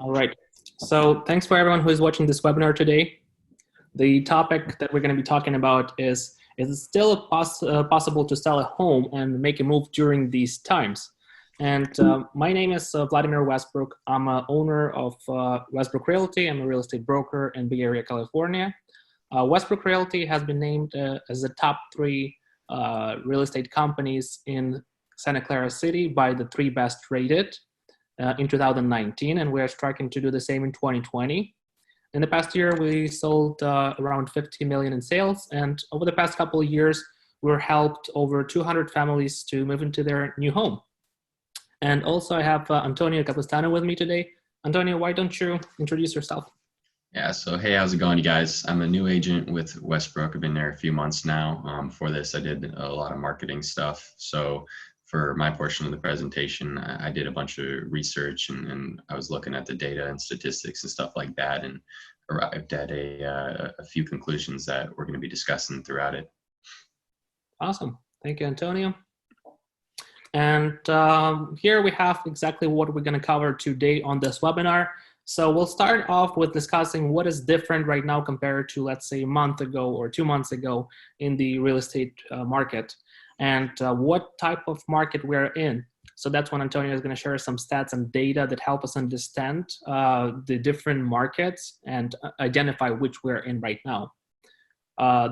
All right. So thanks for everyone who is watching this webinar today. The topic that we're going to be talking about is it still possible to sell a home and make a move during these times? And my name is Vladimir Westbrook. I'm a owner of Westbrook Realty. I'm a real estate broker in Bay Area, California. Westbrook Realty has been named as the top 3 real estate companies in Santa Clara City by the 3 best rated in 2019, and we're striking to do the same in 2020. In the past year, we sold around 50 million in sales, and over the past couple of years, we've helped over 200 families to move into their new home. And also I have Antonio Capistano with me today. Antonio, why don't you introduce yourself? Yeah, so hey, how's it going, you guys? I'm a new agent with Westbrook. I've been there a few months now. For this, I did a lot of marketing stuff. So for my portion of the presentation, I did a bunch of research and I was looking at the data and statistics and stuff like that, and arrived at a few conclusions that we're going to be discussing throughout it. Awesome. Thank you, Antonio. And here we have exactly what we're going to cover today on this webinar. So we'll start off with discussing what is different right now compared to, let's say, a month ago or 2 months ago in the real estate market, and what type of market we're in. So that's when Antonio is going to share some stats and data that help us understand the different markets and identify which we're in right now.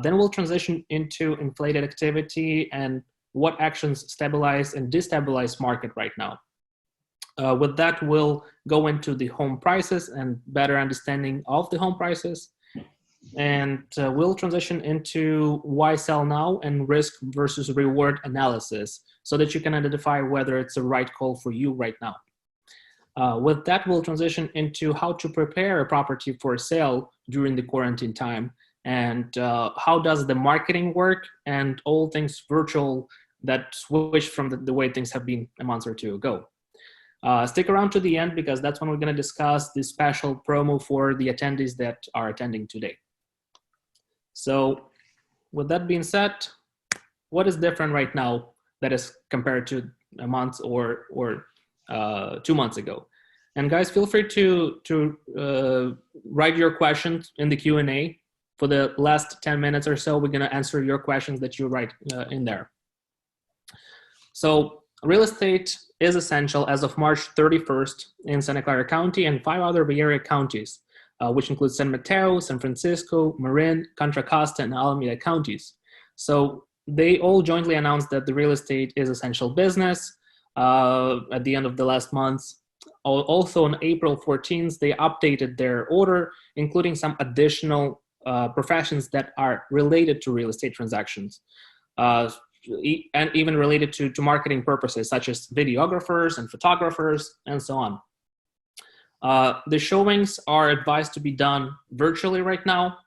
Then we'll transition into inflated activity and what actions stabilize and destabilize market right now. With that, we'll go into the home prices and better understanding of the home prices. And we'll transition into why sell now and risk versus reward analysis so that you can identify whether it's the right call for you right now. With that, we'll transition into how to prepare a property for sale during the quarantine time, and how does the marketing work, and all things virtual that switched from the way things have been a month or 2 ago. Stick around to the end because that's when we're going to discuss the special promo for the attendees that are attending today. So with that being said, what is different right now that is compared to a month or 2 months ago? And guys, feel free to write your questions in the Q&A. For the last 10 minutes or so, we're going to answer your questions that you write in there. So real estate is essential as of March 31st in Santa Clara County and 5 other Bay Area counties, which include San Mateo, San Francisco, Marin, Contra Costa, and Alameda counties. So they all jointly announced that the real estate is essential business at the end of the last month. Also on April 14th, they updated their order, including some additional professions that are related to real estate transactions. And even related to marketing purposes, such as videographers and photographers and so on. The showings are advised to be done virtually right now,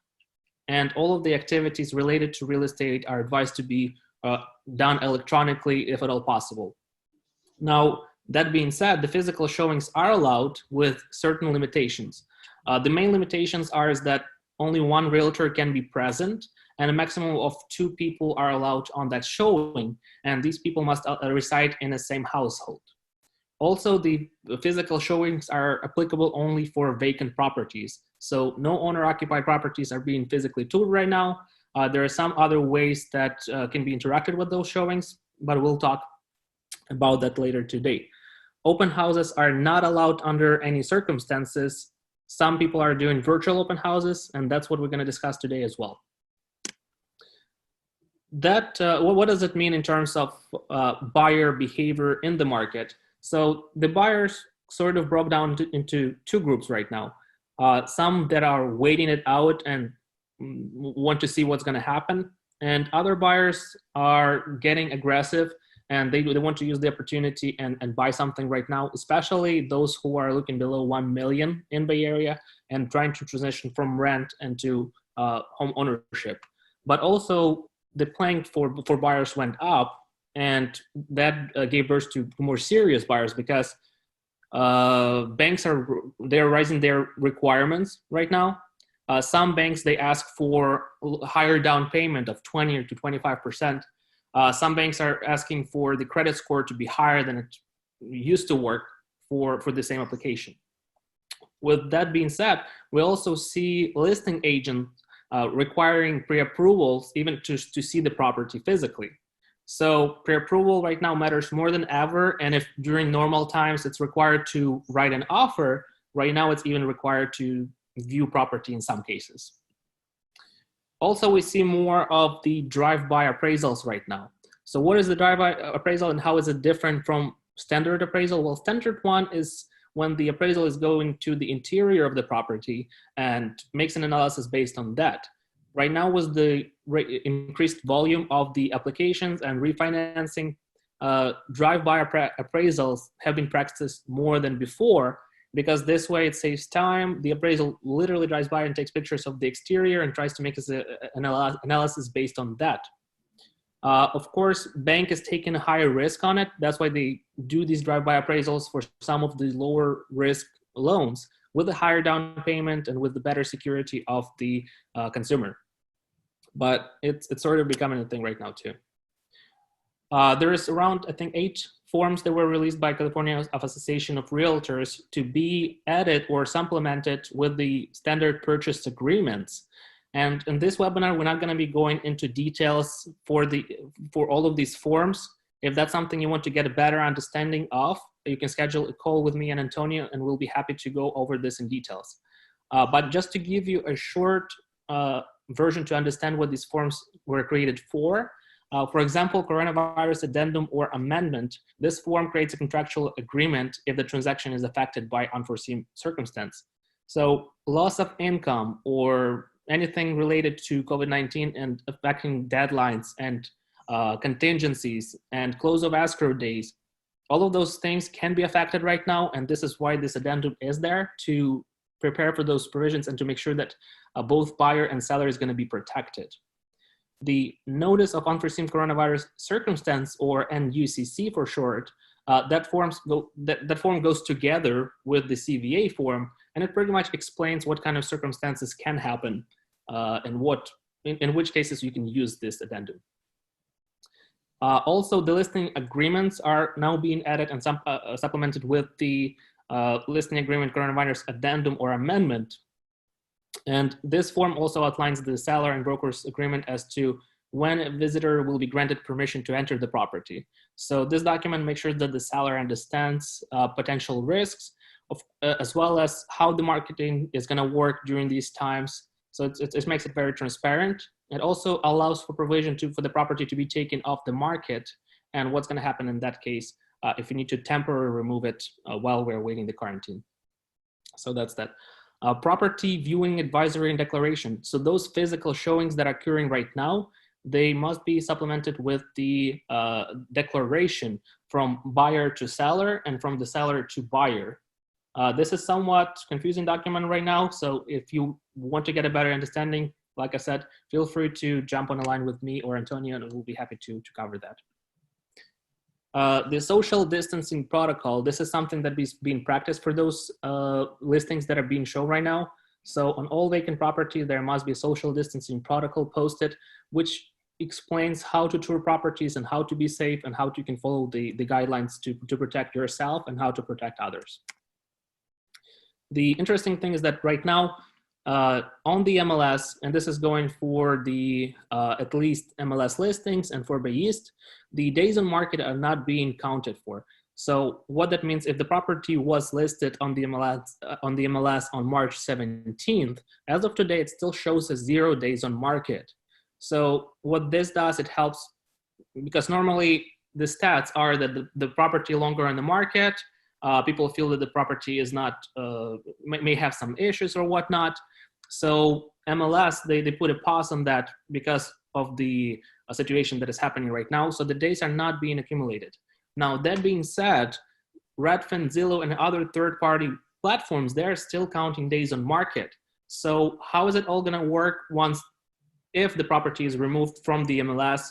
and all of the activities related to real estate are advised to be done electronically if at all possible. Now, that being said, the physical showings are allowed with certain limitations. The main limitations are is that only one realtor can be present, and a maximum of 2 people are allowed on that showing, and these people must reside in the same household. Also, the physical showings are applicable only for vacant properties. So no owner-occupied properties are being physically toured right now. There are some other ways that can be interacted with those showings, but we'll talk about that later today. Open houses are not allowed under any circumstances. Some people are doing virtual open houses, and that's what we're going to discuss today as well. What does it mean in terms of buyer behavior in the market? So the buyers sort of broke down into 2 groups right now. Some that are waiting it out and want to see what's going to happen, and other buyers are getting aggressive and they want to use the opportunity and buy something right now, especially those who are looking below 1 million in Bay Area and trying to transition from rent into home ownership. But also the playing for buyers went up, and that gave birth to more serious buyers because banks they're raising their requirements right now. Some banks, they ask for higher down payment of 20 to 25%. Some banks are asking for the credit score to be higher than it used to work for the same application. With that being said, we also see listing agents requiring pre-approvals even to see the property physically. So pre-approval right now matters more than ever. And if during normal times it's required to write an offer, right now it's even required to view property in some cases. Also, we see more of the drive-by appraisals right now. So what is the drive-by appraisal and how is it different from standard appraisal? Well, standard one is when the appraisal is going to the interior of the property and makes an analysis based on that. Right now, with the increased volume of the applications and refinancing, drive-by appraisals have been practiced more than before, because this way it saves time. The appraisal literally drives by and takes pictures of the exterior and tries to make an analysis based on that. Of course, bank is taking a higher risk on it. That's why they do these drive-by appraisals for some of the lower risk loans with a higher down payment and with the better security of the consumer. But it's sort of becoming a thing right now too. There is around, I think, 8 forms that were released by California Association of Realtors to be added or supplemented with the standard purchase agreements. And in this webinar, we're not going to be going into details for all of these forms. If that's something you want to get a better understanding of, you can schedule a call with me and Antonio, and we'll be happy to go over this in details. But just to give you a short version to understand what these forms were created for example, coronavirus addendum or amendment, this form creates a contractual agreement if the transaction is affected by unforeseen circumstance. So loss of income or anything related to COVID-19 and affecting deadlines and contingencies and close of escrow days, all of those things can be affected right now. And this is why this addendum is there, to prepare for those provisions and to make sure that both buyer and seller is going to be protected. The notice of unforeseen coronavirus circumstance, or NUCC for short, that form goes together with the CVA form, and it pretty much explains what kind of circumstances can happen and in which cases you can use this addendum. Also, the listing agreements are now being added and supplemented with the listing agreement coronavirus addendum or amendment. And this form also outlines the seller and broker's agreement as to when a visitor will be granted permission to enter the property. So this document makes sure that the seller understands potential risks, as well as how the marketing is going to work during these times. So it makes it very transparent. It also allows for provision for the property to be taken off the market, and what's going to happen in that case if you need to temporarily remove it while we're waiting the quarantine. So that's that. Property viewing advisory and declaration. So those physical showings that are occurring right now, they must be supplemented with the declaration from buyer to seller and from the seller to buyer. This is somewhat confusing document right now. So if you want to get a better understanding, like I said, feel free to jump on a line with me or Antonio, and we'll be happy to cover that. The social distancing protocol, this is something that is being practiced for those listings that are being shown right now. So on all vacant property, there must be a social distancing protocol posted, which explains how to tour properties and how to be safe and how you can follow the guidelines to protect yourself and how to protect others. The interesting thing is that right now, on the MLS, and this is going for the at least MLS listings and for Bayist, the days on market are not being counted for. So what that means, if the property was listed on the MLS on March 17th, as of today, it still shows as 0 days on market. So what this does, it helps, because normally the stats are that the property longer on the market, people feel that the property is not, may have some issues or whatnot. So MLS, they put a pause on that because of the situation that is happening right now. So the days are not being accumulated. Now, that being said, Redfin, Zillow, and other third-party platforms, they're still counting days on market. So how is it all gonna work if the property is removed from the MLS?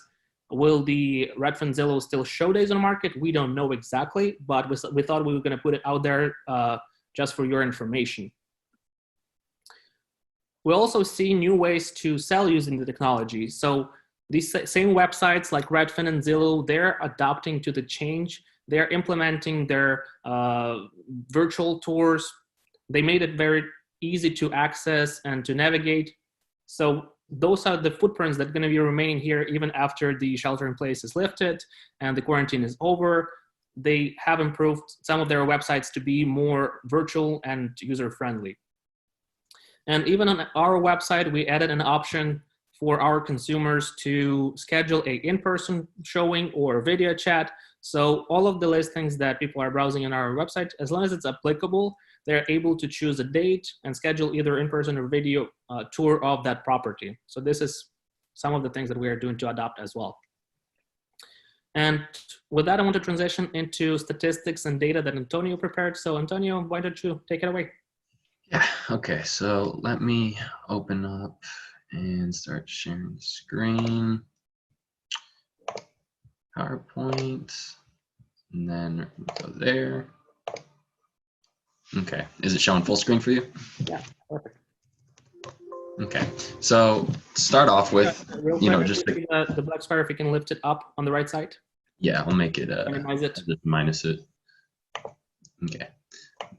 Will the Redfin, Zillow still show days on market? We don't know exactly, but we thought we were gonna put it out there just for your information. We also see new ways to sell using the technology. So these same websites like Redfin and Zillow, they're adapting to the change. They're implementing their virtual tours, They made it very easy to access and to navigate. So those are the footprints that are going to be remaining here even after the shelter in place is lifted and the quarantine is over. They have improved some of their websites to be more virtual and user-friendly. And even on our website, we added an option for our consumers to schedule a in-person showing or video chat. So all of the listings that people are browsing on our website, as long as it's applicable, they're able to choose a date and schedule either in-person or video tour of that property. So this is some of the things that we are doing to adopt as well. And with that, I want to transition into statistics and data that Antonio prepared. So Antonio, why don't you take it away? Yeah, okay, so let me open up and start sharing the screen. PowerPoint, and then go there. Okay, is it showing full screen for you? Yeah, perfect. Okay, so start off with, Real you know, quick, just the black square, if you can lift it up on the right side. yeah, I'll make it, Minimize it. just minus it. Okay,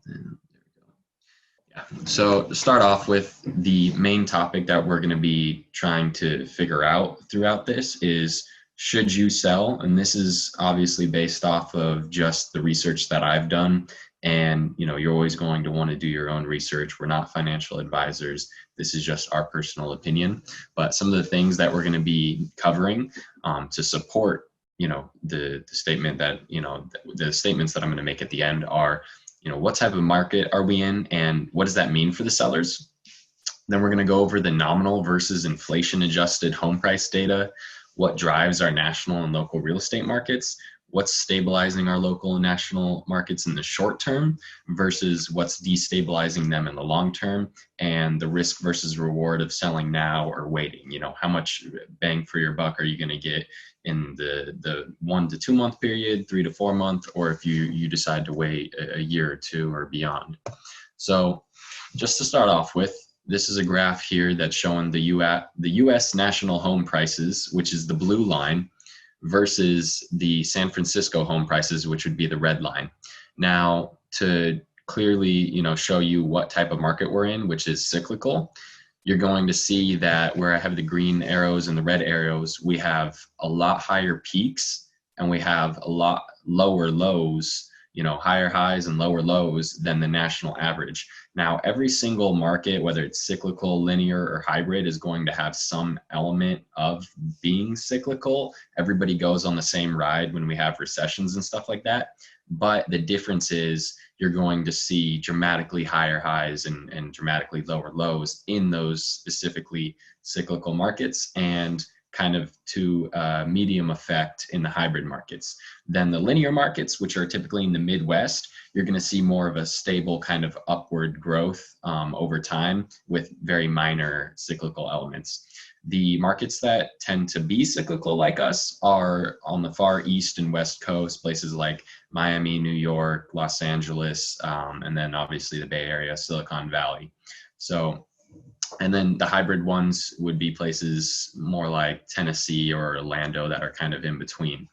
and there we go. Yeah, so to start off with, the main topic that we're gonna be trying to figure out throughout this is, should you sell? And this is obviously based off of just the research that I've done. And you know, you're always going to want to do your own research. We're not financial advisors. This is just our personal opinion. But some of the things that we're going to be covering to support, you know, the statement that, you know, the statements that I'm going to make at the end are, you know, what type of market are we in, and what does that mean for the sellers? Then we're going to go over the nominal versus inflation adjusted home price data, what drives our national and local real estate markets, what's stabilizing our local and national markets in the short term versus what's destabilizing them in the long term, and the risk versus reward of selling now or waiting. You know, how much bang for your buck are you going to get in the 1 to 2 month period, 3 to 4 month, or if you decide to wait a year or two or beyond. So just to start off with, this is a graph here that's showing the US national home prices, which is the blue line, versus the San Francisco home prices, which would be the red line. Now, to clearly, you know, show you what type of market we're in, which is cyclical, you're going to see that where I have the green arrows and the red arrows, we have a lot higher peaks and we have a lot lower lows, you know, higher highs and lower lows than the national average. Now, every single market, whether it's cyclical, linear, or hybrid, is going to have some element of being cyclical. Everybody goes on the same ride when we have recessions and stuff like that. But the difference is you're going to see dramatically higher highs and dramatically lower lows in those specifically cyclical markets, and kind of to medium effect in the hybrid markets. Then the linear markets, which are typically in the Midwest, you're going to see more of a stable kind of upward growth over time with very minor cyclical elements. The markets that tend to be cyclical like us are on the far east and west coast, places like Miami, New York, Los Angeles, and then obviously the Bay Area, Silicon Valley. So, and then the hybrid ones would be places more like Tennessee or Orlando that are kind of in between.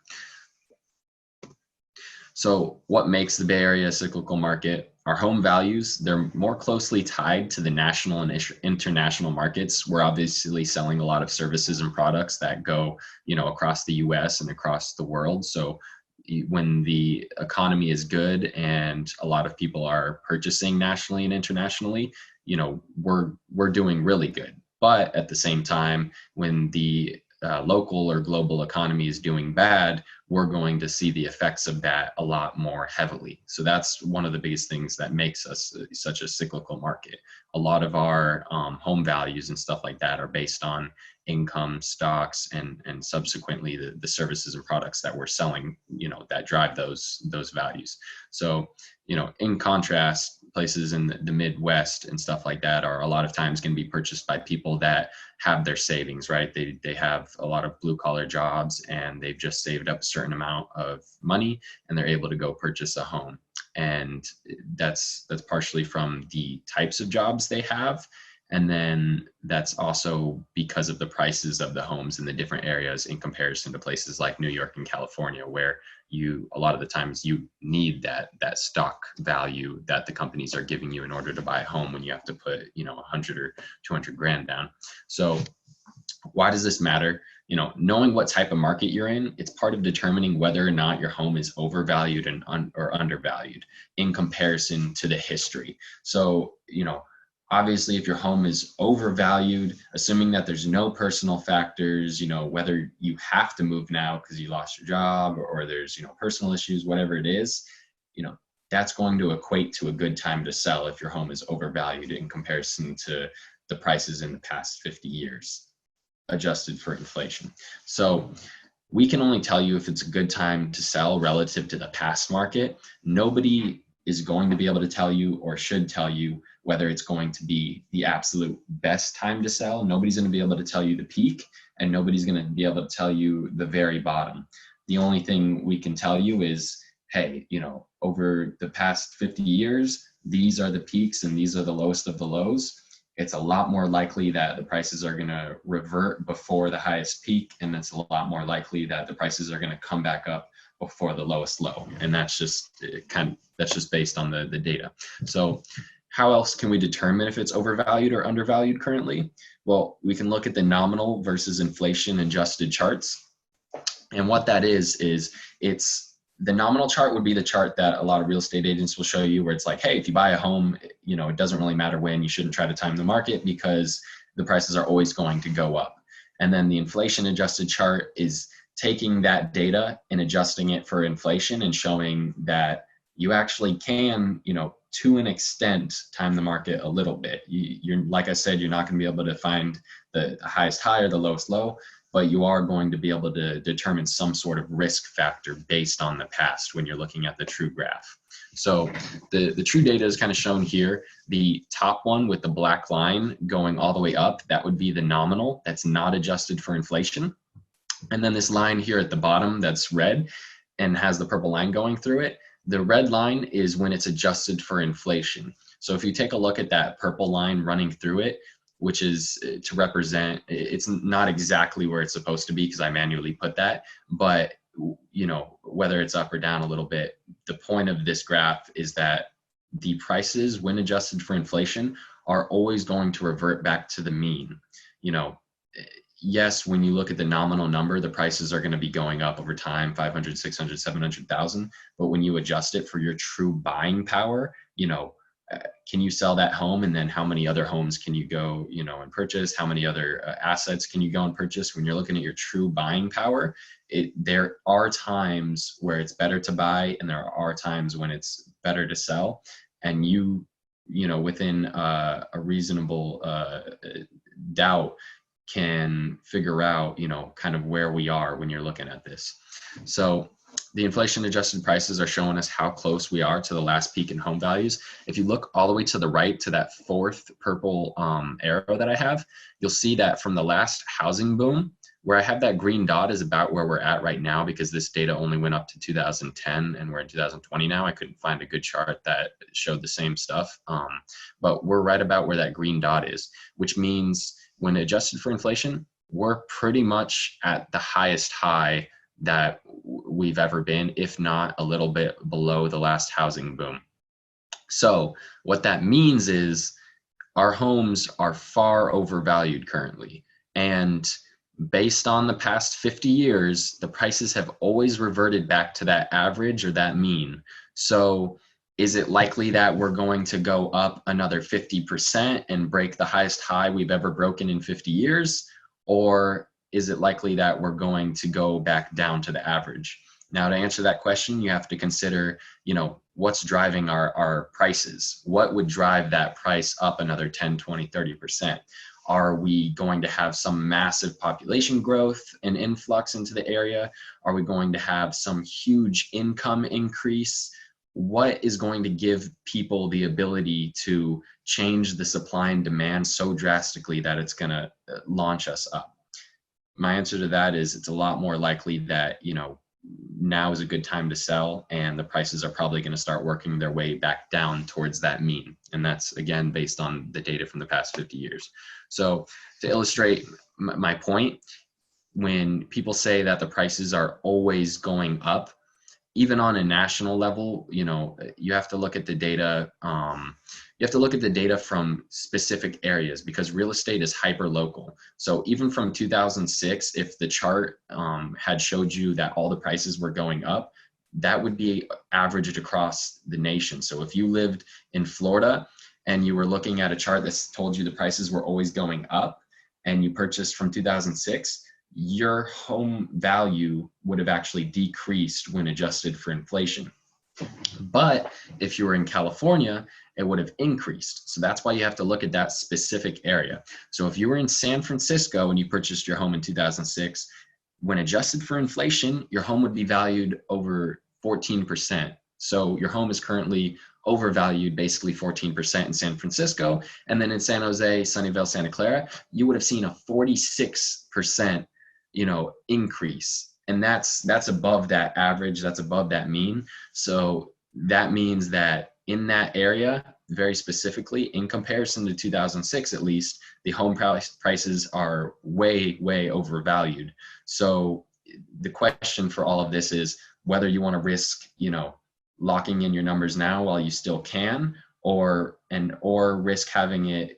So what makes the Bay Area a cyclical market? Our home values, they're more closely tied to the national and international markets. We're obviously selling a lot of services and products that go, you know, across the US and across the world. So when the economy is good and a lot of people are purchasing nationally and internationally, you know, we're doing really good. But at the same time, when the local or global economy is doing bad, we're going to see the effects of that a lot more heavily. So that's one of the biggest things that makes us such a cyclical market. A lot of our home values and stuff like that are based on income, stocks, and subsequently the services and products that we're selling, you know, that drive those values. So, you know, in contrast, places in the Midwest and stuff like that are a lot of times going to be purchased by people that have their savings, right? They have a lot of blue collar jobs and they've just saved up a certain amount of money and they're able to go purchase a home. And that's partially from the types of jobs they have. And then that's also because of the prices of the homes in the different areas in comparison to places like New York and California, where, a lot of the times you need that stock value that the companies are giving you in order to buy a home when you have to put, 100 or 200 grand down. So why does this matter? Knowing what type of market you're in, it's part of determining whether or not your home is overvalued or undervalued in comparison to the history. So, obviously if your home is overvalued, assuming that there's no personal factors, whether you have to move now because you lost your job, or there's, personal issues, whatever it is, that's going to equate to a good time to sell if your home is overvalued in comparison to the prices in the past 50 years, adjusted for inflation. So we can only tell you if it's a good time to sell relative to the past market. Nobody is going to be able to tell you, or should tell you, whether it's going to be the absolute best time to sell. Nobody's going to be able to tell you the peak, and nobody's going to be able to tell you the very bottom. The only thing we can tell you is, hey, over the past 50 years, these are the peaks and these are the lowest of the lows. It's a lot more likely that the prices are going to revert before the highest peak, and it's a lot more likely that the prices are going to come back up before the lowest low. And that's just based on the data. So how else can we determine if it's overvalued or undervalued currently? Well, we can look at the nominal versus inflation adjusted charts. And what that is it's the nominal chart would be the chart that a lot of real estate agents will show you, where it's like, hey, if you buy a home, it doesn't really matter when, you shouldn't try to time the market because the prices are always going to go up. And then the inflation adjusted chart is taking that data and adjusting it for inflation and showing that you actually can, to an extent, time the market a little bit. You're, like I said, you're not going to be able to find the highest high or the lowest low, but you are going to be able to determine some sort of risk factor based on the past when you're looking at the true graph. So the true data is kind of shown here. The top one with the black line going all the way up, that would be the nominal. That's not adjusted for inflation. And then this line here at the bottom that's red and has the purple line going through it, the red line is when it's adjusted for inflation. So if you take a look at that purple line running through it, which is to represent, it's not exactly where it's supposed to be because I manually put that, but whether it's up or down a little bit, the point of this graph is that the prices, when adjusted for inflation, are always going to revert back to the mean. Yes, when you look at the nominal number, the prices are going to be going up over time, 500, 600, 700,000. But when you adjust it for your true buying power, can you sell that home? And then how many other homes can you go, and purchase? How many other assets can you go and purchase? When you're looking at your true buying power, there are times where it's better to buy, and there are times when it's better to sell. And within a reasonable doubt, can figure out, kind of where we are when you're looking at this. So the inflation adjusted prices are showing us how close we are to the last peak in home values. If you look all the way to the right to that fourth purple arrow that I have, you'll see that from the last housing boom, where I have that green dot is about where we're at right now, because this data only went up to 2010 and we're in 2020 now. I couldn't find a good chart that showed the same stuff. But we're right about where that green dot is, which means when adjusted for inflation, we're pretty much at the highest high that we've ever been, if not a little bit below the last housing boom. So what that means is our homes are far overvalued currently. And based on the past 50 years, the prices have always reverted back to that average or that mean. So is it likely that we're going to go up another 50% and break the highest high we've ever broken in 50 years? Or is it likely that we're going to go back down to the average? Now, to answer that question, you have to consider, what's driving our prices? What would drive that price up another 10, 20, 30%? Are we going to have some massive population growth and influx into the area? Are we going to have some huge income increase? What is going to give people the ability to change the supply and demand so drastically that it's going to launch us up? My answer to that is it's a lot more likely that, now is a good time to sell, and the prices are probably going to start working their way back down towards that mean. And that's, again, based on the data from the past 50 years. So to illustrate my point, when people say that the prices are always going up, even on a national level, you have to look at the data. You have to look at the data from specific areas because real estate is hyper local. So even from 2006, if the chart had showed you that all the prices were going up, that would be averaged across the nation. So if you lived in Florida and you were looking at a chart that told you the prices were always going up and you purchased from 2006, your home value would have actually decreased when adjusted for inflation. But if you were in California, it would have increased. So that's why you have to look at that specific area. So if you were in San Francisco and you purchased your home in 2006, when adjusted for inflation, your home would be valued over 14%. So your home is currently overvalued basically 14% in San Francisco. And then in San Jose, Sunnyvale, Santa Clara, you would have seen a 46% increase. And that's above that average, that's above that mean. So that means that in that area, very specifically, in comparison to 2006 at least, the home prices are way, way overvalued. So the question for all of this is whether you want to risk, locking in your numbers now while you still can, or risk having it,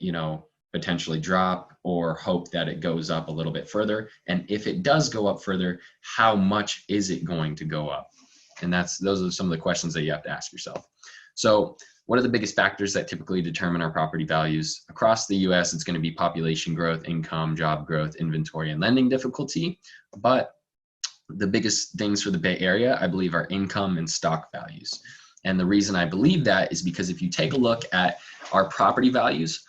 potentially drop, or hope that it goes up a little bit further. And if it does go up further, how much is it going to go up? And those are some of the questions that you have to ask yourself. So what are the biggest factors that typically determine our property values? Across the US, it's going to be population growth, income, job growth, inventory, and lending difficulty. But the biggest things for the Bay Area, I believe, are income and stock values. And the reason I believe that is because if you take a look at our property values,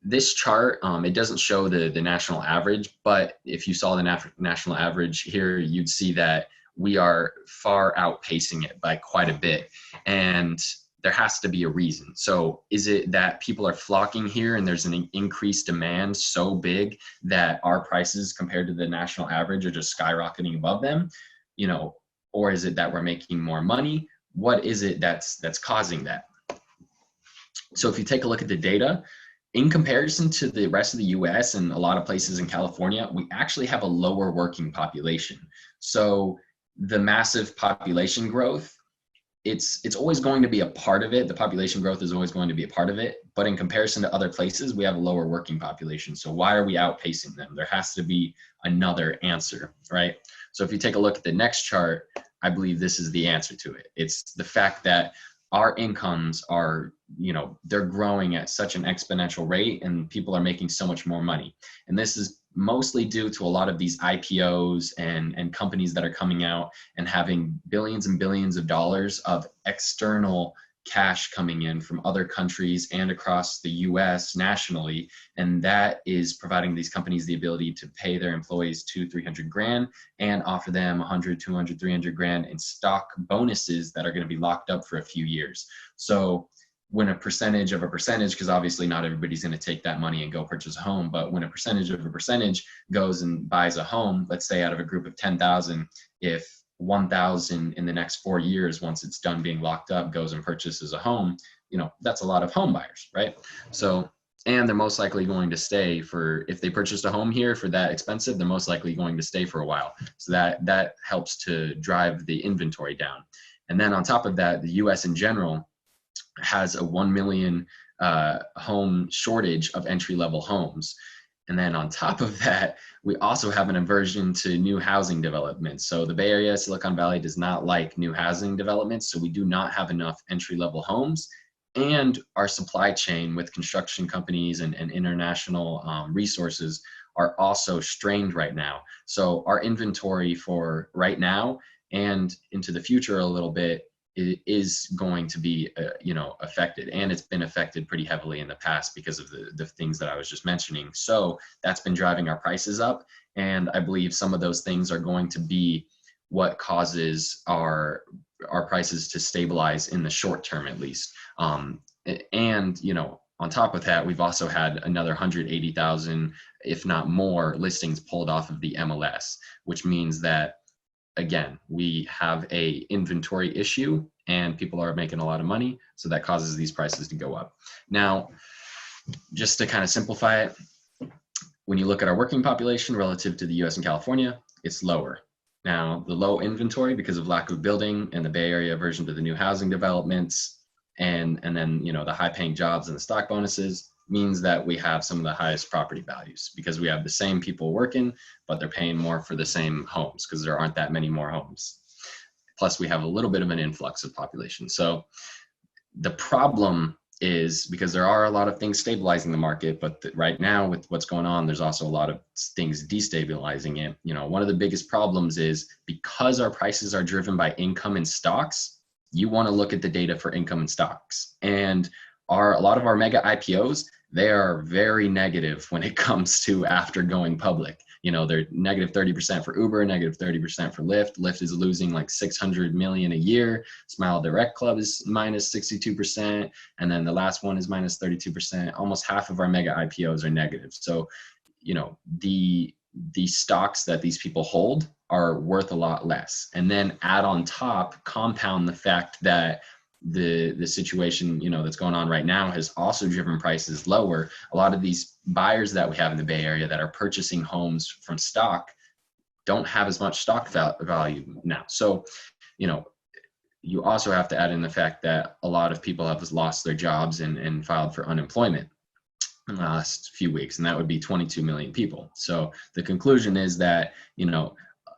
this chart, it doesn't show the national average, but if you saw the national average here, you'd see that we are far outpacing it by quite a bit. And there has to be a reason. So is it that people are flocking here and there's an increased demand so big that our prices compared to the national average are just skyrocketing above them? Or is it that we're making more money? What is it that's causing that? So if you take a look at the data, in comparison to the rest of the US and a lot of places in California, we actually have a lower working population. So the massive population growth, it's always going to be a part of it. The population growth is always going to be a part of it. But in comparison to other places, we have a lower working population. So why are we outpacing them? There has to be another answer, right? So if you take a look at the next chart, I believe this is the answer to it. It's the fact that our incomes are, they're growing at such an exponential rate and people are making so much more money. And this is mostly due to a lot of these IPOs and companies that are coming out and having billions and billions of dollars of external cash coming in from other countries and across the US nationally. And that is providing these companies the ability to pay their employees $200,000-300 grand and offer them 100, 200, 300 grand in stock bonuses that are going to be locked up for a few years. So when a percentage of a percentage, because obviously not everybody's going to take that money and go purchase a home, but when a percentage of a percentage goes and buys a home, let's say out of a group of 10,000, if 1,000 in the next 4 years, once it's done being locked up, goes and purchases a home, that's a lot of home buyers, right? So, and they're most likely going to stay if they purchased a home here for that expensive, they're most likely going to stay for a while. So that helps to drive the inventory down. And then on top of that, the US in general has a 1 million home shortage of entry-level homes. And then on top of that, we also have an aversion to new housing developments. So the Bay Area, Silicon Valley does not like new housing developments. So we do not have enough entry-level homes. And our supply chain with construction companies and international resources are also strained right now. So our inventory for right now and into the future a little bit is going to be affected, and it's been affected pretty heavily in the past because of the things that I was just mentioning. So that's been driving our prices up, and I believe some of those things are going to be what causes our prices to stabilize in the short term at least. And on top of that, we've also had another 180,000 if not more listings pulled off of the MLS, which means that again, we have a inventory issue and people are making a lot of money. So that causes these prices to go up. Now, just to kind of simplify it, when you look at our working population relative to the US and California, it's lower. Now, the low inventory because of lack of building and the Bay Area aversion to the new housing developments and then, the high paying jobs and the stock bonuses means that we have some of the highest property values because we have the same people working, but they're paying more for the same homes because there aren't that many more homes. Plus, we have a little bit of an influx of population. So the problem is because there are a lot of things stabilizing the market, but right now with what's going on, there's also a lot of things destabilizing it. One of the biggest problems is because our prices are driven by income and stocks, you want to look at the data for income and stocks. And a lot of our mega IPOs, they are very negative when it comes to after going public. They're negative 30% for Uber, negative 30% for Lyft. Lyft is losing like 600 million a year. Smile Direct Club is minus 62%. And then the last one is minus 32%. Almost half of our mega IPOs are negative. So, the stocks that these people hold are worth a lot less. And then add on top, compound the fact that the situation that's going on right now has also driven prices lower. A lot of these buyers that we have in the Bay Area that are purchasing homes from stock don't have as much stock value now. So you also have to add in the fact that a lot of people have lost their jobs and filed for unemployment in the last few weeks, and that would be 22 million people. So the conclusion is that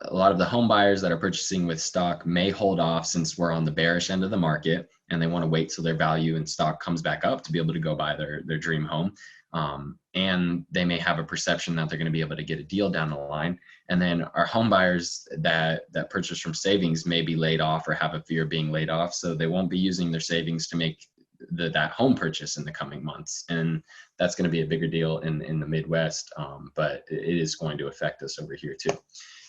a lot of the home buyers that are purchasing with stock may hold off since we're on the bearish end of the market and they want to wait till their value in stock comes back up to be able to go buy their dream home. And they may have a perception that they're going to be able to get a deal down the line. And then our home buyers that purchase from savings may be laid off or have a fear of being laid off. So they won't be using their savings to make that home purchase in the coming months. And that's going to be a bigger deal in the Midwest. But it is going to affect us over here too.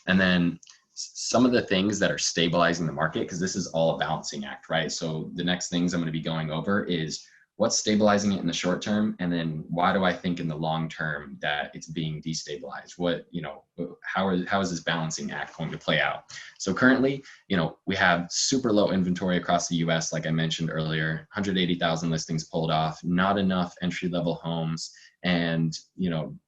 And then some of the things that are stabilizing the market, because this is all a balancing act, right? So the next things I'm going to be going over is what's stabilizing it in the short term, and then why do I think in the long term that it's being destabilized? How is this balancing act going to play out? So currently, we have super low inventory across the US, like I mentioned earlier, 180,000 listings pulled off, not enough entry-level homes. And,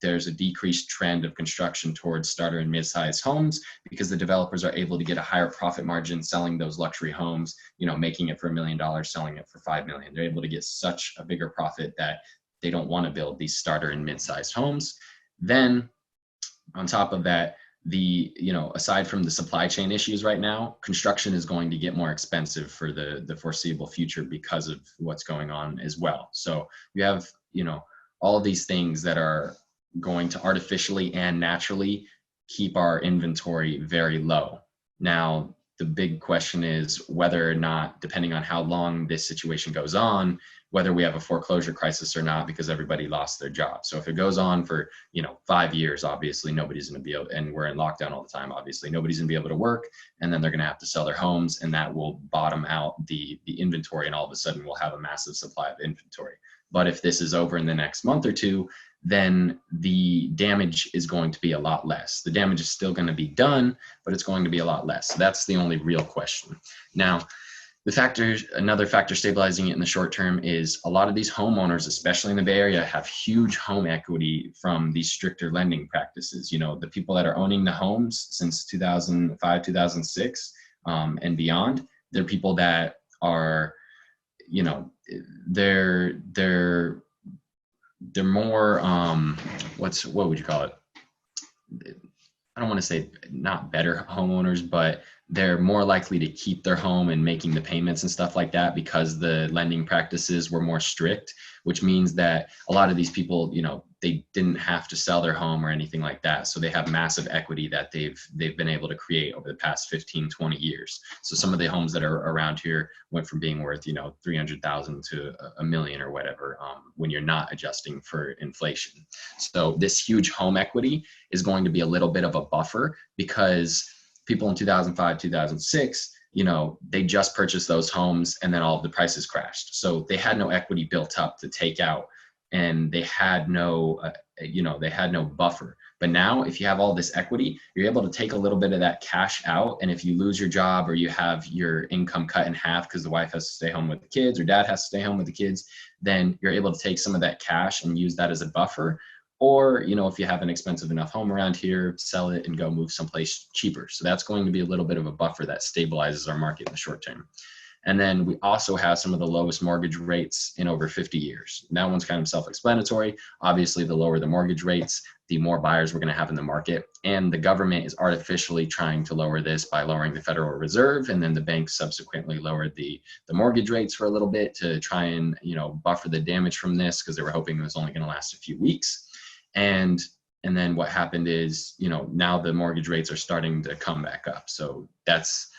there's a decreased trend of construction towards starter and mid-sized homes because the developers are able to get a higher profit margin selling those luxury homes, making it for $1 million, selling it for $5 million. They're able to get such a bigger profit that they don't want to build these starter and mid-sized homes. Then on top of that, aside from the supply chain issues right now, construction is going to get more expensive for the foreseeable future because of what's going on as well. So you have, all of these things that are going to artificially and naturally keep our inventory very low. Now, the big question is whether or not, depending on how long this situation goes on, whether we have a foreclosure crisis or not, because everybody lost their job. So if it goes on for, 5 years, obviously nobody's going to be able, and we're in lockdown all the time, obviously nobody's going to be able to work, and then they're going to have to sell their homes, and that will bottom out the inventory, and all of a sudden we'll have a massive supply of inventory. But if this is over in the next month or two, then the damage is going to be a lot less. The damage is still going to be done, but it's going to be a lot less. So that's the only real question. Now, another factor stabilizing it in the short term is a lot of these homeowners, especially in the Bay Area, have huge home equity from these stricter lending practices. The people that are owning the homes since 2005, 2006, and beyond, they're people that are, they're more what would you call it? I don't want to say not better homeowners, but they're more likely to keep their home and making the payments and stuff like that because the lending practices were more strict, which means that a lot of these people, they didn't have to sell their home or anything like that. So they have massive equity that they've been able to create over the past 15, 20 years. So some of the homes that are around here went from being worth, 300,000 to $1 million or whatever, when you're not adjusting for inflation. So this huge home equity is going to be a little bit of a buffer because people in 2005, 2006, they just purchased those homes and then all of the prices crashed. So they had no equity built up to take out, and they had no, they had no buffer. But now if you have all this equity, you're able to take a little bit of that cash out. And if you lose your job or you have your income cut in half because the wife has to stay home with the kids or dad has to stay home with the kids, then you're able to take some of that cash and use that as a buffer. Or, if you have an expensive enough home around here, sell it and go move someplace cheaper. So that's going to be a little bit of a buffer that stabilizes our market in the short term. And then we also have some of the lowest mortgage rates in over 50 years. That one's kind of self-explanatory. Obviously, the lower the mortgage rates, the more buyers we're going to have in the market. And the government is artificially trying to lower this by lowering the Federal Reserve. And then the banks subsequently lowered the mortgage rates for a little bit to try and, buffer the damage from this, because they were hoping it was only going to last a few weeks. And then what happened is, now the mortgage rates are starting to come back up. So that's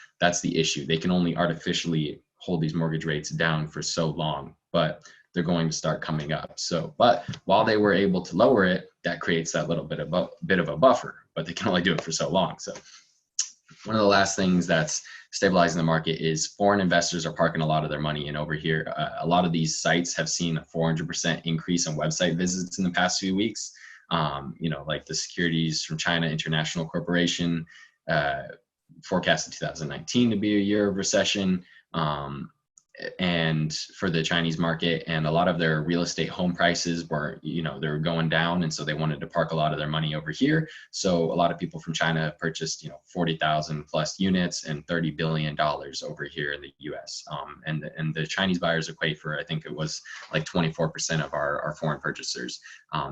the issue. They can only artificially hold these mortgage rates down for so long, but they're going to start coming up. So, but while they were able to lower it, that creates that little bit of a buffer, but they can only do it for so long. So one of the last things that's stabilizing the market is foreign investors are parking a lot of their money in over here. A lot of these sites have seen a 400% increase in website visits in the past few weeks. Like the Securities from China International Corporation, forecasted 2019 to be a year of recession, and for the Chinese market, and a lot of their real estate home prices were, they were going down, and so they wanted to park a lot of their money over here. So a lot of people from China purchased, 40,000 plus units and $30 billion over here in the U.S. And the Chinese buyers equate for, I think it was like 24% of our foreign purchasers.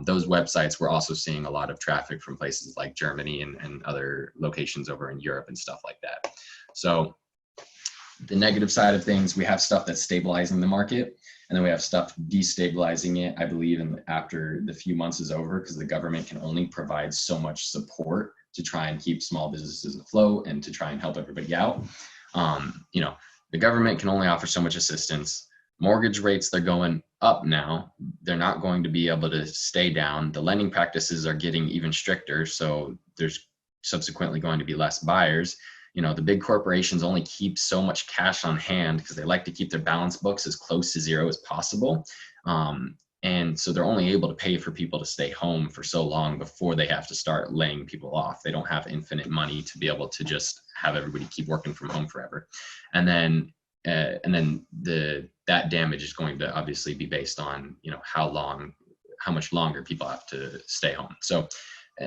Those websites were also seeing a lot of traffic from places like Germany and other locations over in Europe and stuff like that. So the negative side of things, we have stuff that's stabilizing the market, and then we have stuff destabilizing it, I believe, after the few months is over, because the government can only provide so much support to try and keep small businesses afloat and to try and help everybody out. The government can only offer so much assistance. Mortgage rates, they're going up now. They're not going to be able to stay down. The lending practices are getting even stricter, so there's subsequently going to be less buyers. The big corporations only keep so much cash on hand because they like to keep their balance books as close to zero as possible. And so they're only able to pay for people to stay home for so long before they have to start laying people off. They don't have infinite money to be able to just have everybody keep working from home forever. And then that damage is going to obviously be based on, how much longer people have to stay home. So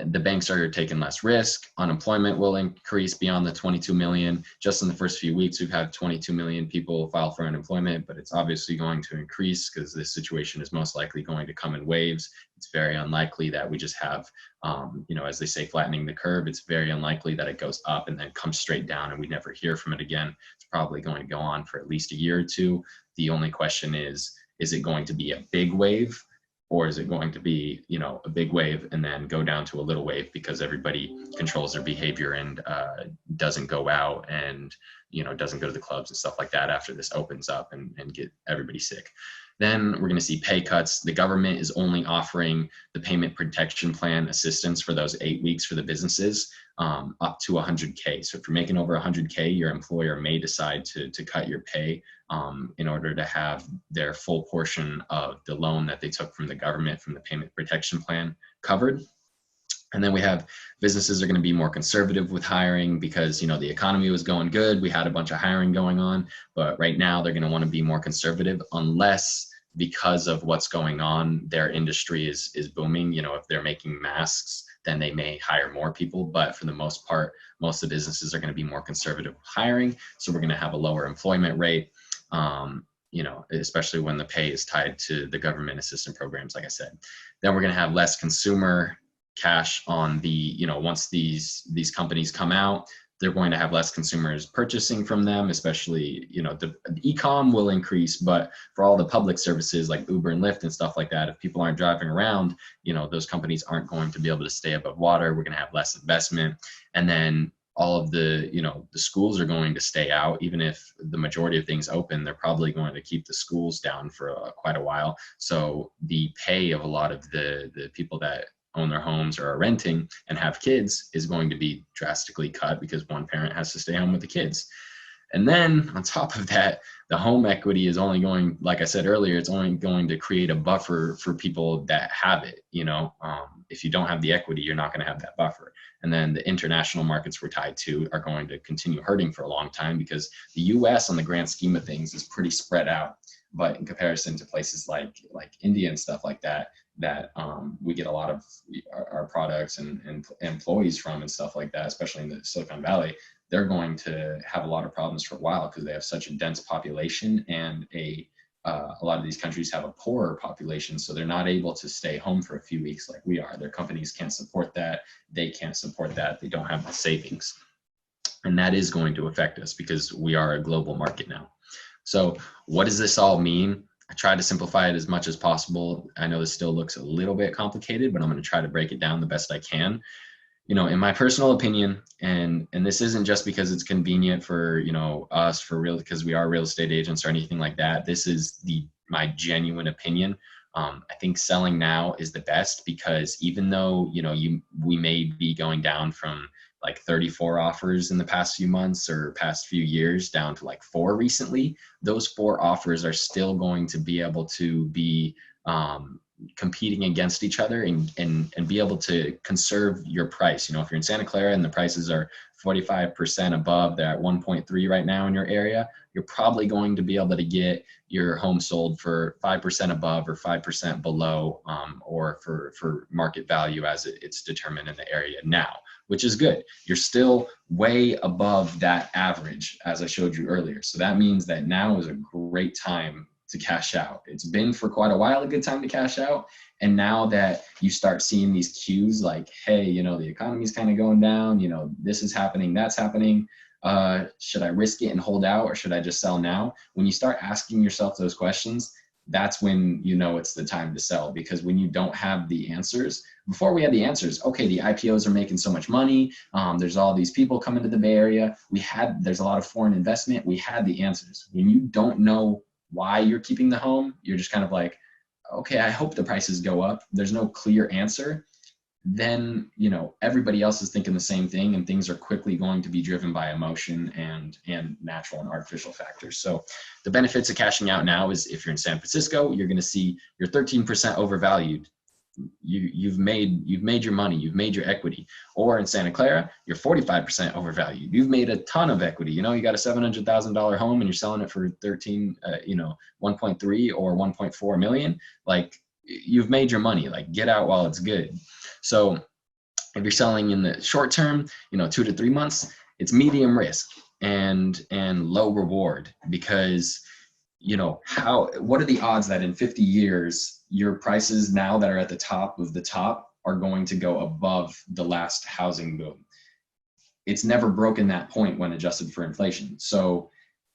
the banks are taking less risk. Unemployment will increase beyond the 22 million. Just in the first few weeks, we've had 22 million people file for unemployment, but it's obviously going to increase because this situation is most likely going to come in waves. It's very unlikely that we just have, as they say, flattening the curve. It's very unlikely that it goes up and then comes straight down and we never hear from it again. It's probably going to go on for at least a year or two. The only question is it going to be a big wave? Or is it going to be, a big wave and then go down to a little wave because everybody controls their behavior and doesn't go out and, doesn't go to the clubs and stuff like that after this opens up and get everybody sick. Then we're going to see pay cuts. The government is only offering the payment protection plan assistance for those 8 weeks for the businesses up to 100K. So if you're making over 100K, your employer may decide to cut your pay in order to have their full portion of the loan that they took from the government from the payment protection plan covered. And then we have businesses are going to be more conservative with hiring because, the economy was going good. We had a bunch of hiring going on, but right now they're going to want to be more conservative unless because of what's going on, their industry is booming. If they're making masks, then they may hire more people. But for the most part, most of the businesses are going to be more conservative with hiring. So we're going to have a lower employment rate, especially when the pay is tied to the government assistance programs, like I said. Then we're going to have less consumer cash on the, once these companies come out, they're going to have less consumers purchasing from them, especially, the e-com will increase, but for all the public services like Uber and Lyft and stuff like that, if people aren't driving around, those companies aren't going to be able to stay above water. We're going to have less investment. And then all of the, the schools are going to stay out. Even if the majority of things open, they're probably going to keep the schools down for quite a while. So the pay of a lot of the people that own their homes or are renting and have kids is going to be drastically cut because one parent has to stay home with the kids. And then on top of that, the home equity is only going, like I said earlier, it's only going to create a buffer for people that have it. If you don't have the equity, you're not going to have that buffer. And then the international markets we're tied to are going to continue hurting for a long time because the US on the grand scheme of things is pretty spread out. But in comparison to places like India and stuff like that, that we get a lot of our products and employees from and stuff like that, especially in the Silicon Valley, they're going to have a lot of problems for a while because they have such a dense population, and a lot of these countries have a poorer population, so they're not able to stay home for a few weeks like we are. Their companies can't support that. They can't support that. They don't have the savings. And that is going to affect us because we are a global market now. So what does this all mean? I tried to simplify it as much as possible. I know this still looks a little bit complicated, but I'm going to try to break it down the best I can. In my personal opinion, and this isn't just because it's convenient for, us for real, because we are real estate agents or anything like that. This is my genuine opinion. I think selling now is the best because even though, we may be going down from like 34 offers in the past few months or past few years down to like 4 recently, those 4 offers are still going to be able to be competing against each other and be able to conserve your price. If you're in Santa Clara and the prices are 45% above, they're at 1.3 right now in your area, you're probably going to be able to get your home sold for 5% above or 5% below, or for market value as it's determined in the area now, which is good. You're still way above that average, as I showed you earlier. So that means that now is a great time to cash out. It's been for quite a while a good time to cash out. And now that you start seeing these cues like, hey, the economy's kind of going down, this is happening, that's happening. Should I risk it and hold out, or should I just sell now? When you start asking yourself those questions, that's when it's the time to sell. Because when you don't have the answers, before we had the answers, okay, the IPOs are making so much money. There's all these people coming to the Bay Area. There's a lot of foreign investment. We had the answers. When you don't know why you're keeping the home, you're just kind of like, okay, I hope the prices go up. There's no clear answer. Then, everybody else is thinking the same thing, and things are quickly going to be driven by emotion and natural and artificial factors. So the benefits of cashing out now is if you're in San Francisco, you're going to see you're 13% overvalued. You've made your money, you've made your equity. Or in Santa Clara, you're 45% overvalued. You've made a ton of equity. You got a $700,000 home and you're selling it for 1.3 or 1.4 million. Like, you've made your money. Like, get out while it's good. So if you're selling in the short term, 2 to 3 months, it's medium risk and low reward, because what are the odds that in 50 years your prices now that are at the top of the top are going to go above the last housing boom? It's never broken that point when adjusted for inflation. So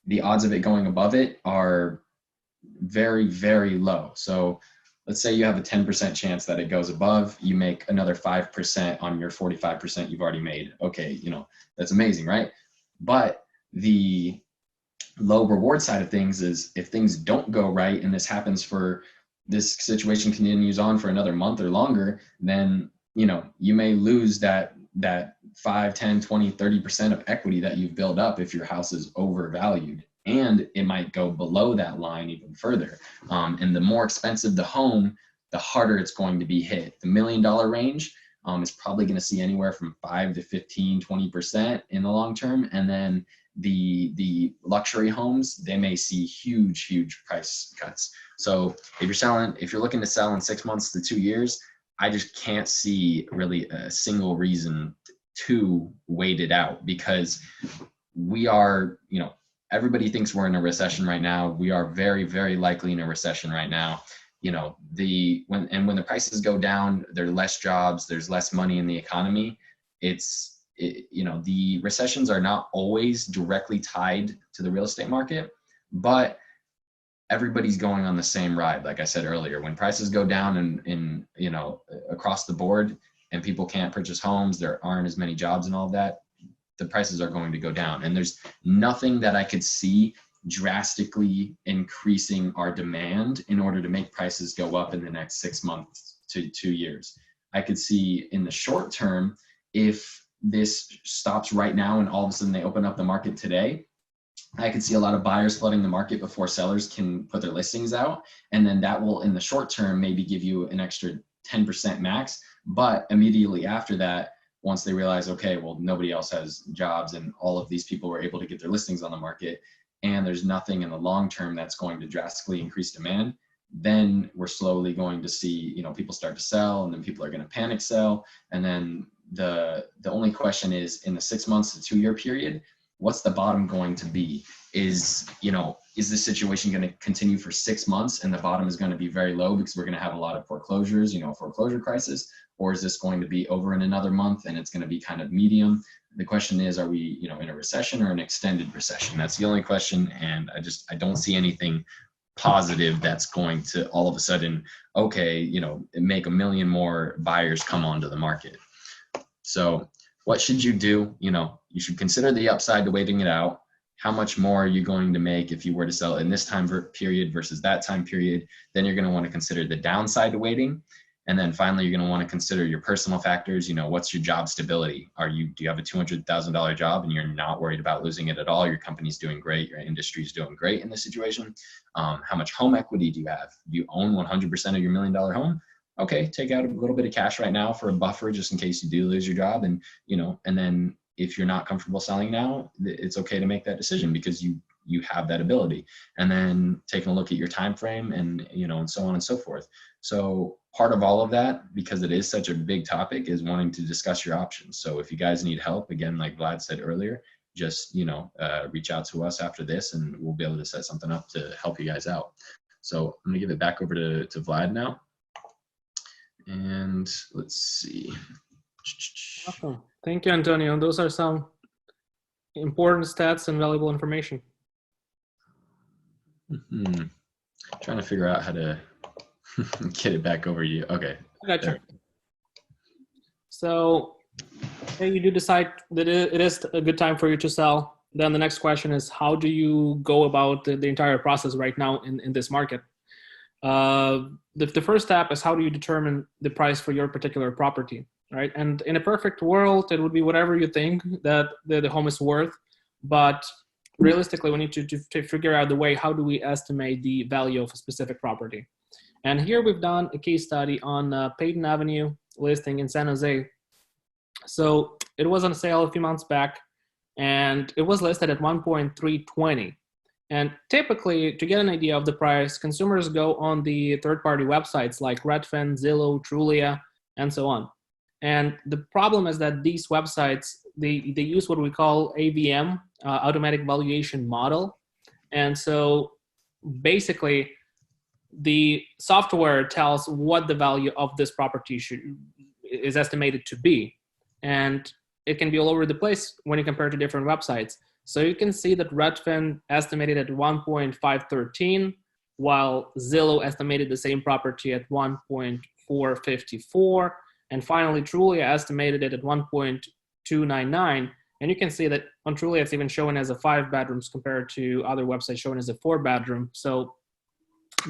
the odds of it going above it are very, very low. So let's say you have a 10% chance that it goes above, you make another 5% on your 45% you've already made. Okay, that's amazing, right? But the low reward side of things is if things don't go right and this situation continues on for another month or longer, then you may lose that 5, 10, 20, 30% of equity that you've built up if your house is overvalued. And it might go below that line even further. And the more expensive the home, the harder it's going to be hit. The $1 million range is probably going to see anywhere from 5 to 15, 20% in the long term. And then the luxury homes, they may see huge price cuts. So if you're looking to sell in 6 months to 2 years, I just can't see really a single reason to wait it out, because we are, everybody thinks we're in a recession right now. We are very, very likely in a recession right now. When the prices go down, there are less jobs, there's less money in the economy. The recessions are not always directly tied to the real estate market, but everybody's going on the same ride. Like I said earlier, when prices go down and across the board and people can't purchase homes, there aren't as many jobs and all of that, the prices are going to go down. And there's nothing that I could see drastically increasing our demand in order to make prices go up in the next 6 months to 2 years. I could see in the short term, if this stops right now and all of a sudden they open up the market today, I could see a lot of buyers flooding the market before sellers can put their listings out. And then that will, in the short term, maybe give you an extra 10% max. But immediately after that, once they realize, okay, well, nobody else has jobs and all of these people were able to get their listings on the market, and there's nothing in the long term that's going to drastically increase demand, then we're slowly going to see, people start to sell, and then people are going to panic sell. And then the only question is, in the 6 months to 2 year period, what's the bottom going to be? Is this situation going to continue for 6 months and the bottom is going to be very low because we're going to have a lot of foreclosures, foreclosure crisis? Or is this going to be over in another month and it's going to be kind of medium? The question is, are we, in a recession or an extended recession? That's the only question. And I don't see anything positive that's going to all of a sudden, okay, make 1 million more buyers come onto the market. So what should you do? You should consider the upside to waiting it out. How much more are you going to make if you were to sell in this time period versus that time period? Then you're going to want to consider the downside to waiting. And then finally, you're going to want to consider your personal factors. What's your job stability? Do you have a $200,000 job and you're not worried about losing it at all? Your company's doing great. Your industry's doing great in this situation. How much home equity do you have? Do you own 100% of your $1 million home? Okay, take out a little bit of cash right now for a buffer just in case you do lose your job. And, and then if you're not comfortable selling now, it's okay to make that decision because you have that ability. And then taking a look at your time frame and, and so on and so forth. So part of all of that, because it is such a big topic, is wanting to discuss your options. So if you guys need help, again, like Vlad said earlier, just, reach out to us after this and we'll be able to set something up to help you guys out. So I'm gonna give it back over to Vlad now. And let's see. Awesome. Thank you, Antonio. Those are some important stats and valuable information. Trying to figure out how to get it back over to you. Okay. I gotcha. So you do decide that it is a good time for you to sell. Then the next question is, how do you go about the entire process right now in this market? The first step is, how do you determine the price for your particular property, right? And in a perfect world, it would be whatever you think that the home is worth. But realistically, we need to figure out the way, how do we estimate the value of a specific property? And here we've done a case study on Peyton Avenue listing in San Jose. So it was on sale a few months back, and it was listed at 1.320. And typically, to get an idea of the price, consumers go on the third-party websites like Redfin, Zillow, Trulia, and so on. And the problem is that these websites, they use what we call AVM, automatic valuation model. And so basically, the software tells what the value of this property is estimated to be. And it can be all over the place when you compare to different websites. So you can see that Redfin estimated at 1.513, while Zillow estimated the same property at 1.454. And finally, Trulia estimated it at 1.299. And you can see that on Trulia, it's even shown as a 5 bedrooms compared to other websites shown as a 4 bedroom. So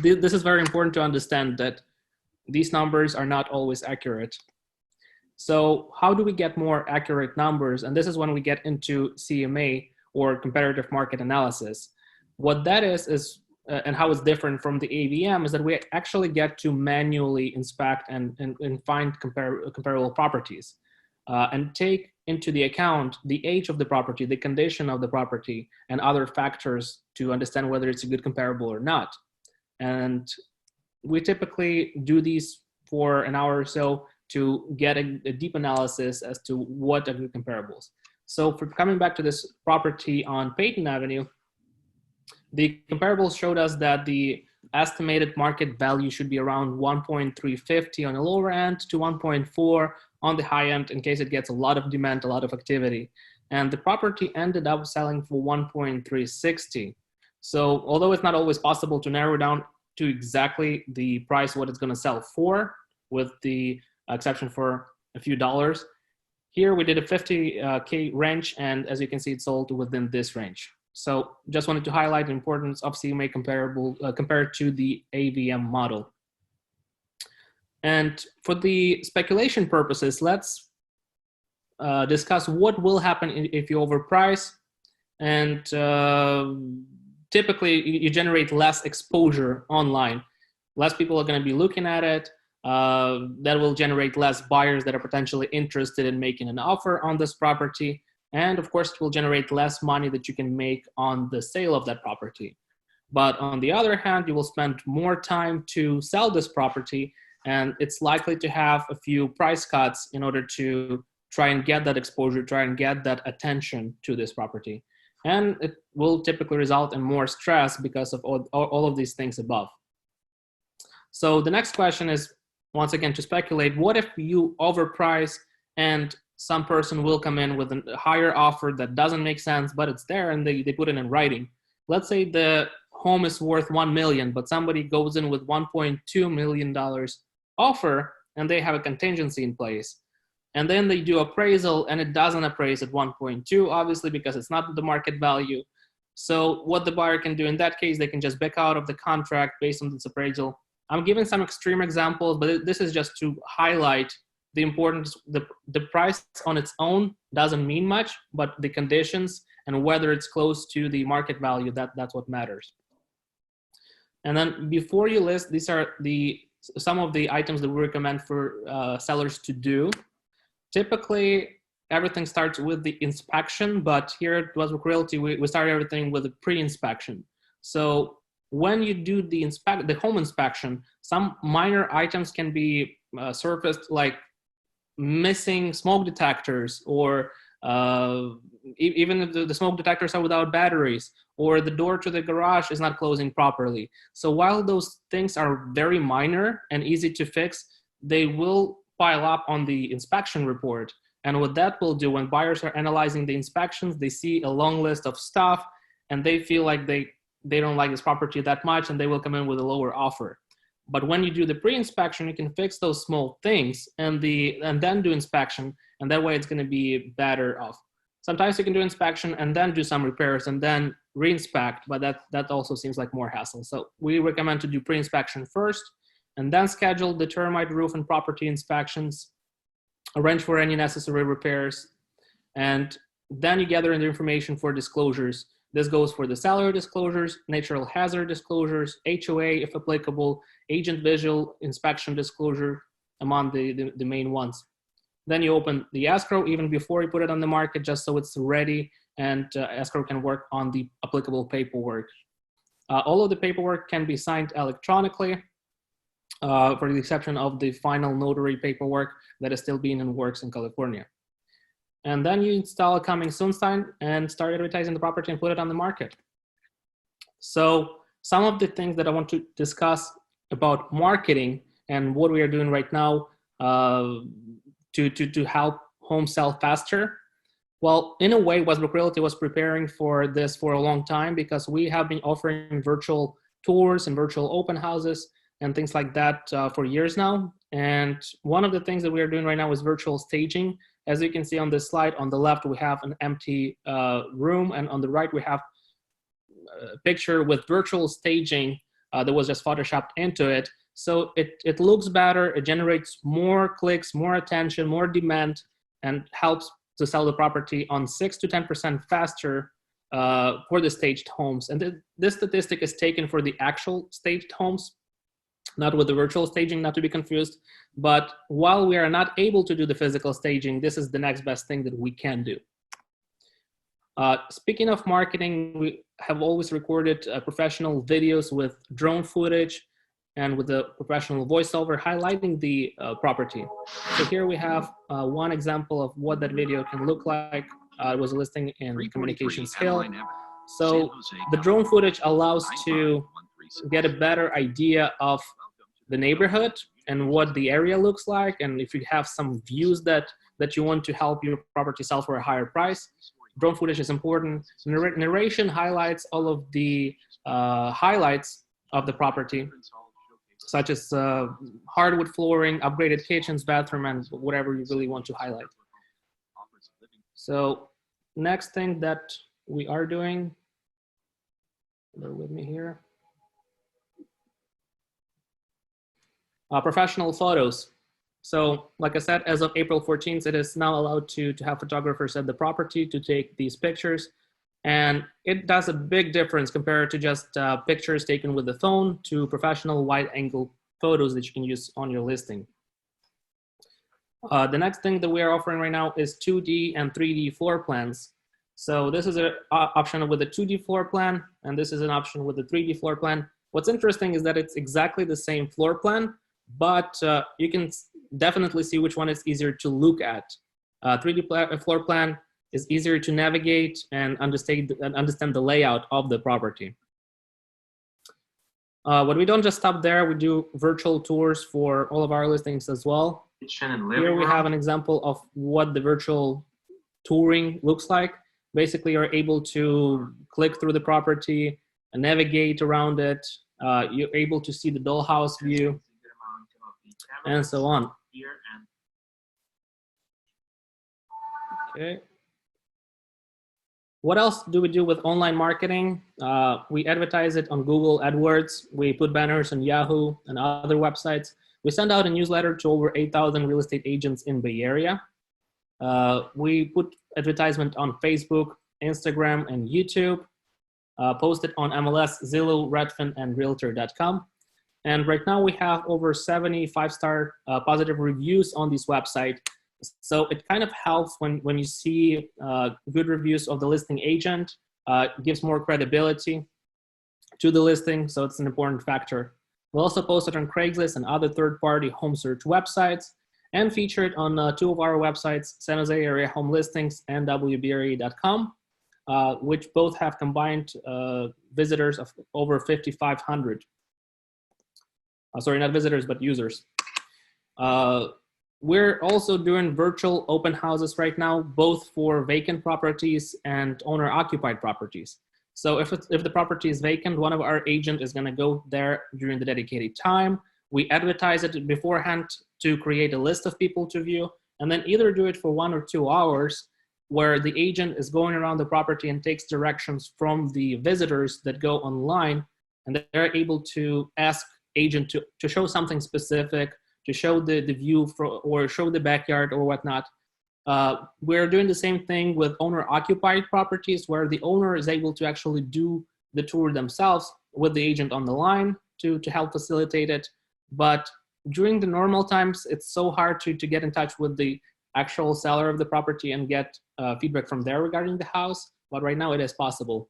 this is very important to understand that these numbers are not always accurate. So how do we get more accurate numbers? And this is when we get into CMA, or comparative market analysis. What that is and how it's different from the AVM, is that we actually get to manually inspect and find comparable properties and take into the account the age of the property, the condition of the property, and other factors to understand whether it's a good comparable or not. And we typically do these for an hour or so to get a deep analysis as to what are good comparables. So for coming back to this property on Peyton Avenue, the comparables showed us that the estimated market value should be around 1.350 on the lower end to 1.4 on the high end, in case it gets a lot of demand, a lot of activity. And the property ended up selling for 1.360. So although it's not always possible to narrow down to exactly the price what it's going to sell for, with the exception for a few dollars, here we did a 50K range, and as you can see, it sold within this range. So just wanted to highlight the importance of CMA compared to the AVM model. And for the speculation purposes, let's discuss what will happen if you overprice. And typically, you generate less exposure online. Less people are going to be looking at it. That will generate less buyers that are potentially interested in making an offer on this property. And of course, it will generate less money that you can make on the sale of that property. But on the other hand, you will spend more time to sell this property, and it's likely to have a few price cuts in order to try and get that exposure, try and get that attention to this property. And it will typically result in more stress because of all of these things above. So the next question is, once again, to speculate, what if you overprice and some person will come in with a higher offer that doesn't make sense, but it's there and they put it in writing. Let's say the home is worth $1 million, but somebody goes in with $1.2 million offer and they have a contingency in place. And then they do appraisal and it doesn't appraise at 1.2, obviously, because it's not the market value. So what the buyer can do in that case, they can just back out of the contract based on this appraisal. I'm giving some extreme examples, but this is just to highlight the importance. The price on its own doesn't mean much, but the conditions and whether it's close to the market value, that's what matters. And then before you list, these are some of the items that we recommend for sellers to do. Typically, everything starts with the inspection, but here at Westbrook Realty, we start everything with a pre-inspection. So when you do the home inspection, some minor items can be surfaced, like missing smoke detectors, or even if the smoke detectors are without batteries, or the door to the garage is not closing properly. So while those things are very minor and easy to fix, they will pile up on the inspection report. And what that will do, when buyers are analyzing the inspections, they see a long list of stuff and they feel like they don't like this property that much and they will come in with a lower offer. But when you do the pre-inspection, you can fix those small things and then do inspection, and that way it's going to be better off. Sometimes you can do inspection and then do some repairs and then re-inspect, but that also seems like more hassle. So we recommend to do pre-inspection first, and then schedule the termite, roof, and property inspections, arrange for any necessary repairs, and then you gather the information for disclosures. This goes for the seller disclosures, natural hazard disclosures, HOA if applicable, agent visual inspection disclosure, among the main ones. Then you open the escrow even before you put it on the market, just so it's ready and escrow can work on the applicable paperwork. All of the paperwork can be signed electronically, for the exception of the final notary paperwork that is still being in works in California. And then you install a coming soon sign and start advertising the property and put it on the market. So some of the things that I want to discuss about marketing and what we are doing right now to help homes sell faster. Well, in a way, Westbrook Realty was preparing for this for a long time, because we have been offering virtual tours and virtual open houses and things like that for years now. And one of the things that we are doing right now is virtual staging. As you can see on this slide, on the left, we have an empty room, and on the right, we have a picture with virtual staging that was just photoshopped into it. So it looks better, it generates more clicks, more attention, more demand, and helps to sell the property on 6 to 10% faster for the staged homes. And this statistic is taken for the actual staged homes, not with the virtual staging, not to be confused. But while we are not able to do the physical staging, this is the next best thing that we can do. Speaking of marketing, we have always recorded professional videos with drone footage and with a professional voiceover highlighting the property. So here we have one example of what that video can look like. It was a listing in Communications Hill. So the drone footage allows to get a better idea of the neighborhood and what the area looks like, and if you have some views that you want to help your property sell for a higher price, drone footage is important. Narration highlights all of the highlights of the property, such as hardwood flooring, upgraded kitchens, bathroom, and whatever you really want to highlight. So next thing that we are doing, bear with me here. Professional photos. So like I said, as of April 14th, it is now allowed to have photographers at the property to take these pictures. And it does a big difference compared to just pictures taken with the phone to professional wide angle photos that you can use on your listing. The next thing that we are offering right now is 2D and 3D floor plans. So this is an option with a 2D floor plan, and this is an option with a 3D floor plan. What's interesting is that it's exactly the same floor plan, but you can definitely see which one is easier to look at. 3D floor plan is easier to navigate and understand the layout of the property. But we don't just stop there. We do virtual tours for all of our listings as well. Here we have an example of what the virtual touring looks like. Basically, you're able to click through the property and navigate around it. You're able to see the dollhouse view and so on. Okay. What else do we do with online marketing? We advertise it on Google AdWords. We put banners on Yahoo and other websites. We send out a newsletter to over 8,000 real estate agents in Bay Area. We put advertisement on Facebook, Instagram, and YouTube. Post it on MLS, Zillow, Redfin, and Realtor.com. And right now we have over 70 5-star positive reviews on this website. So it kind of helps when you see good reviews of the listing agent, gives more credibility to the listing. So it's an important factor. We'll also post it on Craigslist and other third-party home search websites, and feature it on 2 of our websites, San Jose Area Home Listings and WBRE.com, which both have combined visitors of over 5,500. Sorry, not visitors, but users. We're also doing virtual open houses right now, both for vacant properties and owner-occupied properties. So if the property is vacant, one of our agents is going to go there during the dedicated time. We advertise it beforehand to create a list of people to view, and then either do it for 1 or 2 hours, where the agent is going around the property and takes directions from the visitors that go online, and they're able to ask agent to show something specific, to show the view or show the backyard or whatnot. We're doing the same thing with owner-occupied properties, where the owner is able to actually do the tour themselves with the agent on the line to help facilitate it. But during the normal times, it's so hard to get in touch with the actual seller of the property and get feedback from there regarding the house. But right now it is possible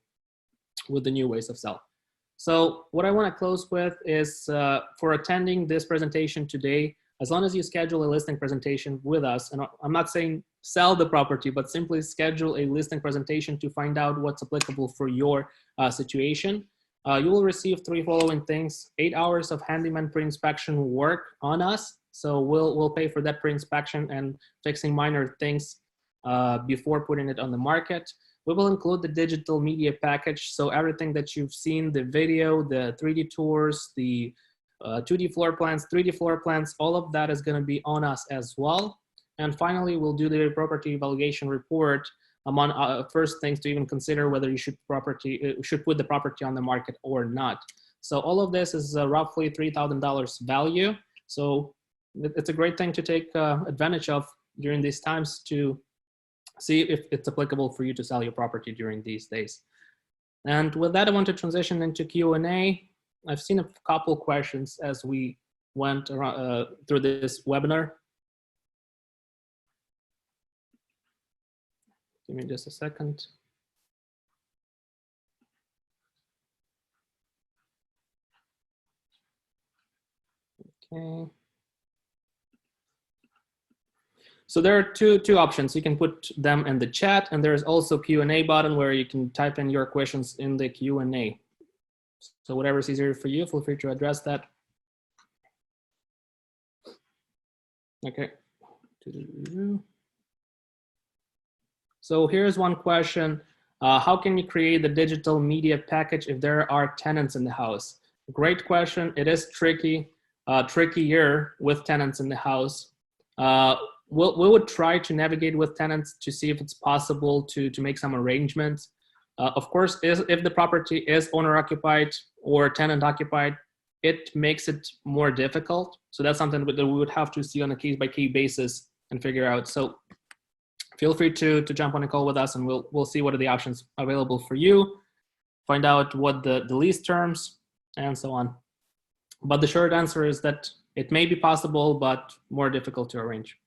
with the new ways of sell. So what I want to close with is for attending this presentation today, as long as you schedule a listing presentation with us, and I'm not saying sell the property, but simply schedule a listing presentation to find out what's applicable for your situation, you will receive 3 following things: 8 hours of handyman pre-inspection work on us. So we'll pay for that pre-inspection and fixing minor things before putting it on the market. We will include the digital media package. So everything that you've seen, the video, the 3D tours, the 2D floor plans, 3D floor plans, all of that is going to be on us as well. And finally, we'll do the property evaluation report, among first things to even consider whether you should put the property on the market or not. So all of this is roughly $3,000 value. So it's a great thing to take advantage of during these times to see if it's applicable for you to sell your property during these days. And with that, I want to transition into Q&A. I've seen a couple questions as we went around, through this webinar. Give me just a second. Okay. So there are two options. You can put them in the chat, and there's also Q&A button where you can type in your questions in the Q&A. So whatever is easier for you, feel free to address that. Okay. So here's one question. How can you create the digital media package if there are tenants in the house? Great question. It is tricky, trickier with tenants in the house. We would try to navigate with tenants to see if it's possible to make some arrangements. Of course, if the property is owner-occupied or tenant-occupied, it makes it more difficult. So that's something that we would have to see on a case-by-case basis and figure out. So feel free to jump on a call with us, and we'll see what are the options available for you, find out what the lease terms, and so on. But the short answer is that it may be possible, but more difficult to arrange.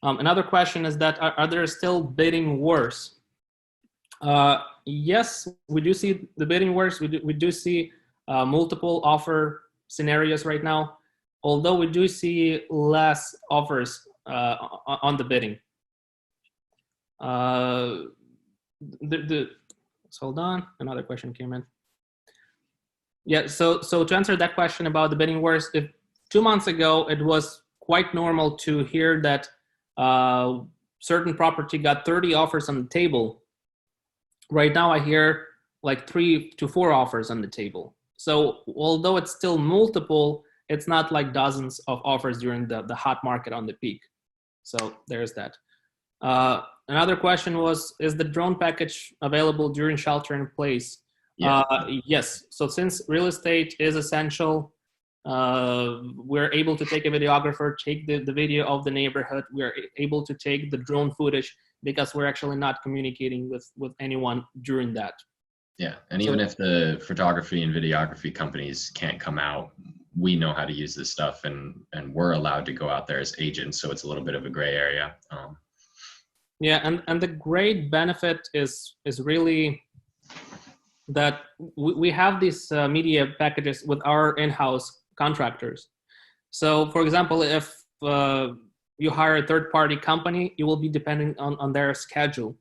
Another question is that are there still bidding wars? Yes, we do see the bidding wars. We do see multiple offer scenarios right now, although we do see less offers on the bidding. Hold on, another question came in. Yeah, so to answer that question about the bidding wars, if 2 months ago it was quite normal to hear that certain property got 30 offers on the table. Right now I hear like 3 to 4 offers on the table. So although it's still multiple, it's not like dozens of offers during the hot market on the peak. So there's that. Another question was, is the drone package available during shelter in place? Yeah. Yes. So since real estate is essential, we're able to take a videographer, take the video of the neighborhood. We're able to take the drone footage because we're actually not communicating with anyone during that. Yeah, and even if the photography and videography companies can't come out, we know how to use this stuff, and we're allowed to go out there as agents, so it's a little bit of a gray area. Yeah, and the great benefit is really that we have these media packages with our in-house contractors. So for example, if you hire a third-party company, you will be depending on their schedule.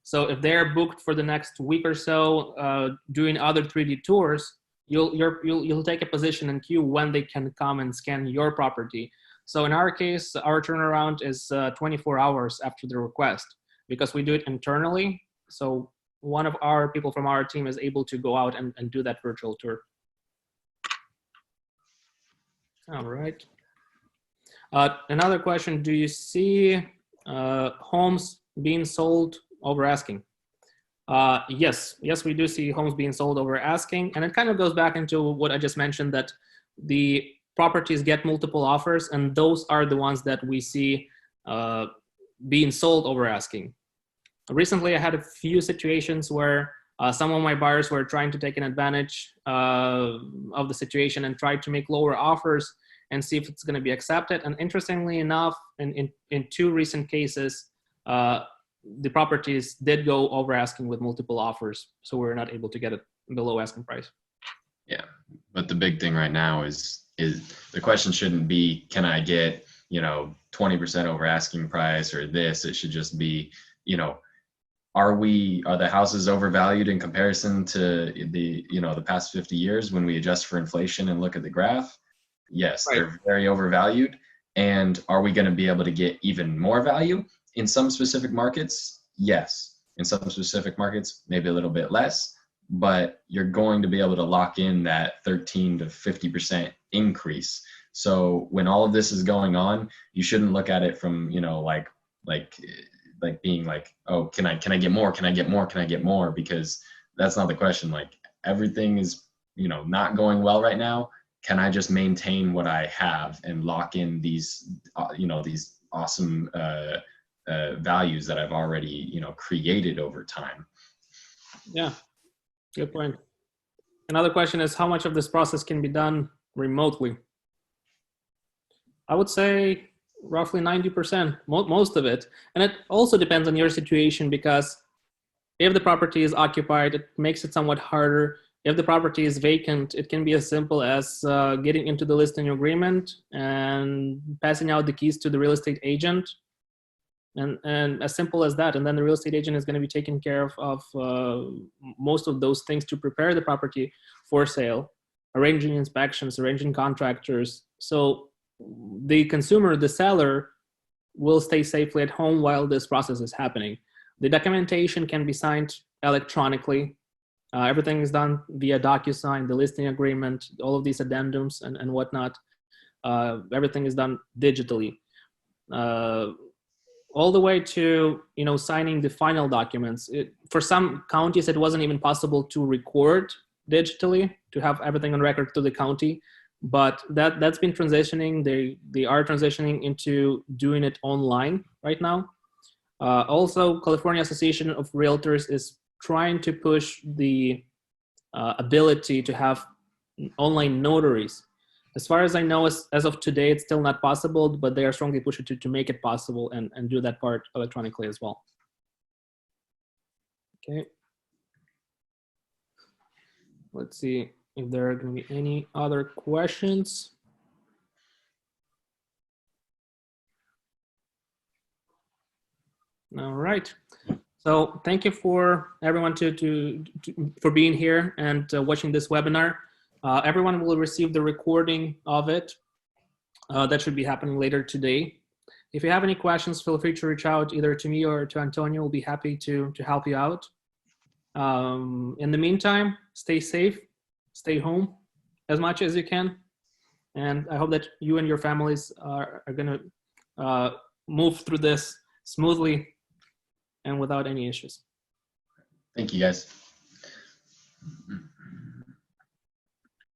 So if they're booked for the next week or so doing other 3D tours, you'll take a position in queue when they can come and scan your property. So in our case, our turnaround is 24 hours after the request because we do it internally. So one of our people from our team is able to go out and do that virtual tour. All right. Another question, do you see homes being sold over asking? Yes, we do see homes being sold over asking. And it kind of goes back into what I just mentioned, that the properties get multiple offers, and those are the ones that we see being sold over asking. Recently, I had a few situations where some of my buyers were trying to take an advantage of the situation and tried to make lower offers and see if it's going to be accepted. And interestingly enough, in 2 recent cases, the properties did go over asking with multiple offers, so we're not able to get it below asking price. Yeah, but the big thing right now is the question shouldn't be, can I get 20% over asking price or this? It should just be, are the houses overvalued in comparison to the past 50 years when we adjust for inflation and look at the graph? Yes, right. They're very overvalued. And are we going to be able to get even more value in some specific markets? Yes. In some specific markets, maybe a little bit less, but you're going to be able to lock in that 13 to 50% increase. So when all of this is going on, you shouldn't look at it from, like being like, oh, can I get more? Can I get more? Can I get more? Because that's not the question. Like, everything is, not going well right now. Can I just maintain what I have and lock in these, these awesome values that I've already, created over time? Yeah, good point. Another question is, how much of this process can be done remotely? I would say roughly 90%, most of it. And it also depends on your situation, because if the property is occupied, it makes it somewhat harder. If the property is vacant, it can be as simple as getting into the listing agreement and passing out the keys to the real estate agent. And as simple as that. And then the real estate agent is going to be taking care of most of those things to prepare the property for sale, arranging inspections, arranging contractors. So the consumer, the seller, will stay safely at home while this process is happening. The documentation can be signed electronically. Everything is done via DocuSign, the listing agreement, all of these addendums and whatnot. Everything is done digitally. All the way to signing the final documents. For some counties, it wasn't even possible to record digitally, to have everything on record to the county. But that's been transitioning. They are transitioning into doing it online right now. Also, California Association of Realtors is trying to push the ability to have online notaries. As far as I know, as of today, it's still not possible, but they are strongly pushing to make it possible and do that part electronically as well. Okay. Let's see if there are going to be any other questions. All right. So thank you for everyone for being here and watching this webinar. Everyone will receive the recording of it. That should be happening later today. If you have any questions, feel free to reach out either to me or to Antonio. We'll be happy to help you out. In the meantime, stay safe, stay home as much as you can. And I hope that you and your families are going to move through this smoothly and without any issues. Thank you, guys.